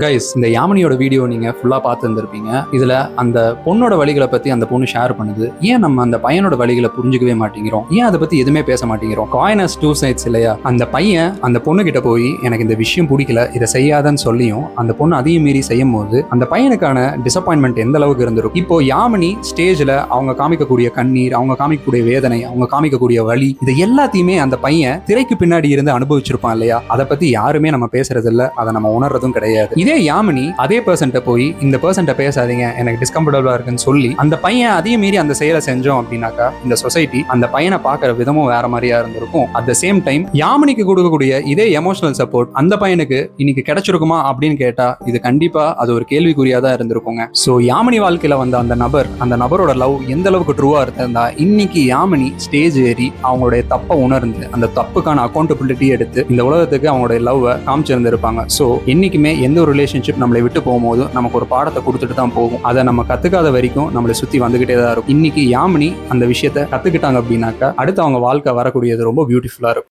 Guys, இந்த யாமினியோட video நீங்க ஃபுல்லா பார்த்து இருந்திருப்பீங்க. இதுல அந்த பொண்ணோட வழிகளை பத்தி அந்த பொண்ணு ஷேர் பண்ணுது. ஏன் நம்ம அந்த பையனோட வழிகளை புரிஞ்சுக்கவே மாட்டேங்கிறோம்? ஏன் அதை பத்தி எதுவுமே பேச மாட்டேங்கிறோம்? காயின் ஹஸ் டூ சைட்ஸ் இல்லையா? அந்த பையன் அந்த பொண்ணு கிட்ட போய் எனக்கு இந்த விஷயம் பிடிக்கல, இதை செய்யாதன்னு சொல்லியும் அந்த பொண்ணு அதையும் மீறி செய்யும் போது அந்த பையனுக்கான டிசப்பாயின்மெண்ட் எந்த அளவுக்கு இருந்திருக்கும். இப்போ யாமினி ஸ்டேஜ்ல அவங்க காமிக்கக்கூடிய கண்ணீர், அவங்க காமிக்கக்கூடிய வேதனை, அவங்க காமிக்கக்கூடிய வலி, இது எல்லாத்தையுமே அந்த பையன் திரைக்கு பின்னாடி இருந்து அனுபவிச்சிருப்பான் இல்லையா? அதை பத்தி யாருமே நம்ம பேசுறது இல்ல, அதை நம்ம உணர்றதும் கிடையாது. இதே யாமினி அதே பர்சன்ட்ட போய் இந்த பர்சன்ட்ட பேசாதீங்க, எனக்கு டிஸ்கம்ஃபர்டபுளா இருக்குன்னு சொல்லி அந்த பையன் அதையும் மீறி அந்த செயலை செஞ்சோம் அப்படின்னாக்கா இந்த சொசைட்டி அந்த பையனை பார்க்குற விதமும் வேற மாதிரியா இருந்திருக்கும். அட் த சேம் டைம் யாமினிக்கு கொடுக்கக்கூடிய இதே எமோஷனல் சப்போர்ட் அந்த பையனுக்கு இன்னைக்கு கிடைச்சிருக்குமா அப்படின்னு கேட்டா இது கண்டிப்பா அது ஒரு கேள்விக்குறியா தான் இருந்திருக்குங்க. ஸோ யாமினி வாழ்க்கையில வந்த அந்த நபரோட லவ் எந்த அளவுக்கு ட்ரூவா இருந்தா இன்னைக்கு யாமினி ஸ்டேஜ் ஏறி அவங்களுடைய தப்பை உணர்ந்து அந்த தப்புக்கான அக்கௌண்டபிலிட்டி எடுத்து இந்த உலகத்துக்கு அவங்களுடைய லவ்வை காமிச்சிருந்திருப்பாங்க. ஸோ என்னைக்குமே எந்த ஒரு ரிலேஷன்ஷிப் நம்மளை விட்டு போகும்போது நமக்கு ஒரு பாடத்தை கொடுத்துட்டு தான் போகும். அதை நம்ம கத்துக்காத வரைக்கும் நம்மளை சுத்தி வந்துகிட்டே தான் இருக்கும். இன்னைக்கு யாமினி அந்த விஷயத்த கத்துக்கிட்டாங்க அப்படின்னாக்கா அடுத்து அவங்க வாழ்க்கை வரக்கூடியது ரொம்ப பியூட்டிஃபுல்லா இருக்கும்.